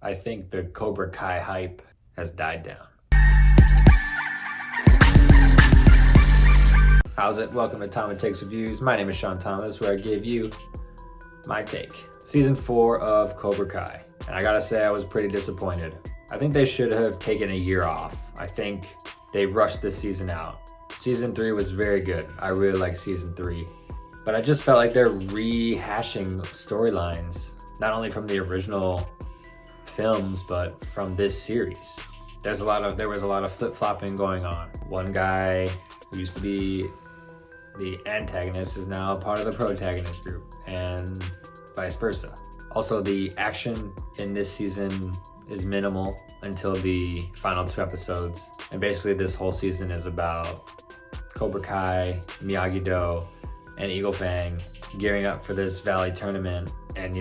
I think the Cobra Kai hype has died down. How's it? Welcome to Tom and Takes Reviews. My name is Sean Thomas, where I give you my take. Season 4 of Cobra Kai. And I gotta say, I was pretty disappointed. I think they should have taken a year off. I think they rushed this season out. Season 3 was very good. I really like season 3. But I just felt like they're rehashing storylines, not only from the original films, but from this series. There was a lot of flip-flopping going on. One guy who used to be the antagonist is now a part of the protagonist group, and vice versa. Also, the action in this season is minimal until the final 2 episodes. And basically this whole season is about Cobra Kai, Miyagi-Do, and Eagle Fang gearing up for this Valley tournament and,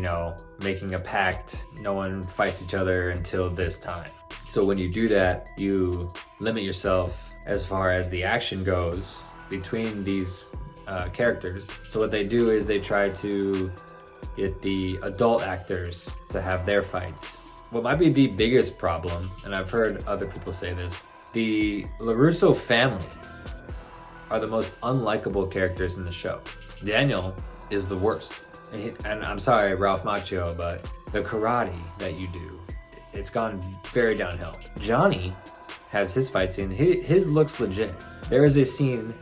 making a pact. No one fights each other until this time. So when you do that, you limit yourself as far as the action goes between these characters. So what they do is they try to get the adult actors to have their fights. What might be the biggest problem, and I've heard other people say this, the LaRusso family are the most unlikable characters in the show. Daniel is the worst. And I'm sorry, Ralph Macchio, but the karate that you do, it's gone very downhill. Johnny has his fight scene. His looks legit. There is a scene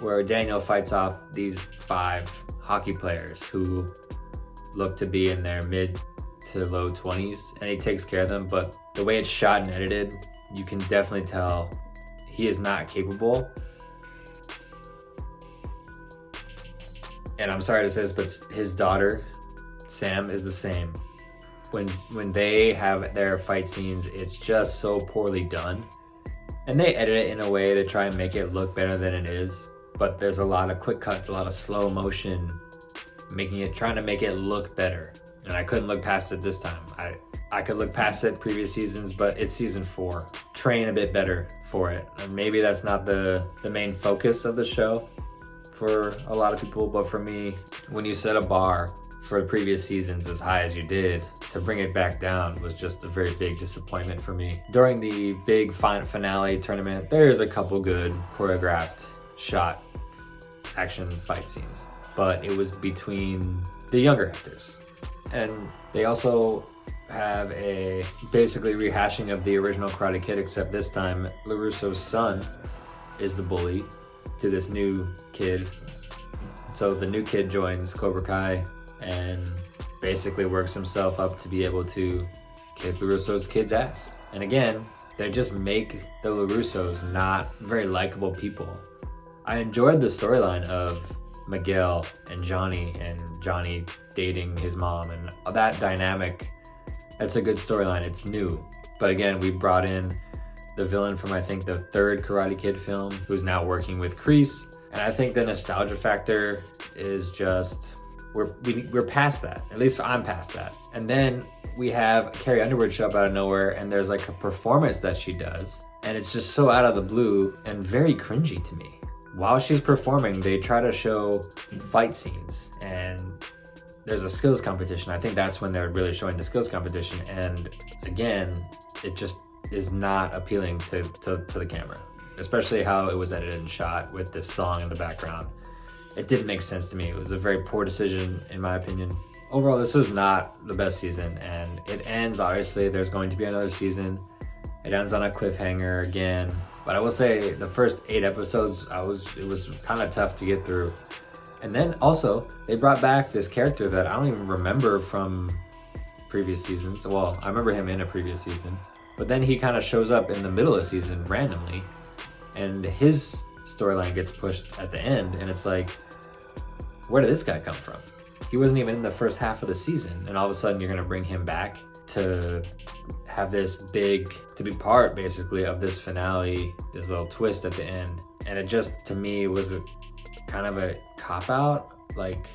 where Daniel fights off these 5 hockey players who look to be in their mid to low 20s, and he takes care of them, but the way it's shot and edited, you can definitely tell he is not capable. And I'm sorry to say this, but his daughter, Sam, is the same. When they have their fight scenes, it's just so poorly done. And they edit it in a way to try and make it look better than it is. But there's a lot of quick cuts, a lot of slow motion, trying to make it look better. And I couldn't look past it this time. I could look past it previous seasons, but it's season 4. Train a bit better for it. And maybe that's not the main focus of the show for a lot of people, but for me, when you set a bar for previous seasons as high as you did, to bring it back down was just a very big disappointment for me. During the big finale tournament, there's a couple good choreographed shot action fight scenes, but it was between the younger actors. And they also have a basically rehashing of the original Karate Kid, except this time LaRusso's son is the bully to this new kid. So the new kid joins Cobra Kai and basically works himself up to be able to kick LaRusso's kid's ass. And again, they just make the LaRussos not very likable people. I enjoyed the storyline of Miguel and Johnny dating his mom, and that dynamic. That's a good storyline. It's new. But again, we brought in the villain from, I think, the 3rd Karate Kid film, who's now working with Kreese. And I think the nostalgia factor is just, we're past that. At least I'm past that. And then we have Carrie Underwood show up out of nowhere, and there's like a performance that she does, and it's just so out of the blue and very cringy to me. While she's performing, they try to show fight scenes, and there's a skills competition. I think that's when they're really showing the skills competition. And again, it just is not appealing to the camera, especially how it was edited and shot with this song in the background. It didn't make sense to me. It was a very poor decision, in my opinion. Overall, this was not the best season, and it ends, obviously, there's going to be another season. It ends on a cliffhanger again. But I will say the first 8 episodes, it was kind of tough to get through. And then also, they brought back this character that I don't even remember from previous seasons. Well, I remember him in a previous season. But then he kind of shows up in the middle of the season randomly, and his storyline gets pushed at the end, and it's like, where did this guy come from? He wasn't even in the first half of the season, and all of a sudden you're going to bring him back to have this to be part basically of this finale, this little twist at the end. And it just, to me, was kind of a cop-out. Like,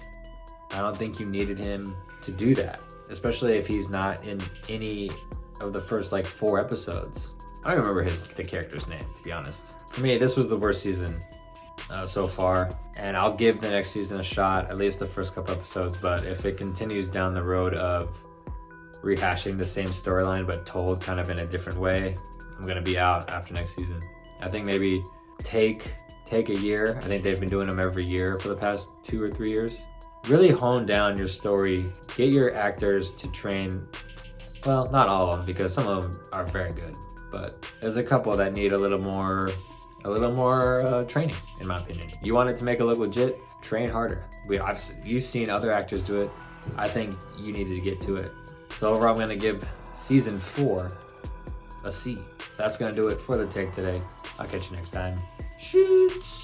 I don't think you needed him to do that, especially if he's not in any of the first 4 episodes. I don't remember the character's name, to be honest. For me, this was the worst season so far, and I'll give the next season a shot, at least the first couple episodes. But if it continues down the road of rehashing the same storyline but told kind of in a different way, I'm gonna be out after next season. I think maybe take a year. I think they've been doing them every year for the past 2 or 3 years. Really hone down your story. Get your actors to train. Well, not all of them, because some of them are very good, but there's a couple that need a little more training, in my opinion. You want it to make it look legit, train harder. You've seen other actors do it. I think you needed to get to it. So overall, I'm gonna give season 4 a C. That's gonna do it for the take today. I'll catch you next time. Shoots.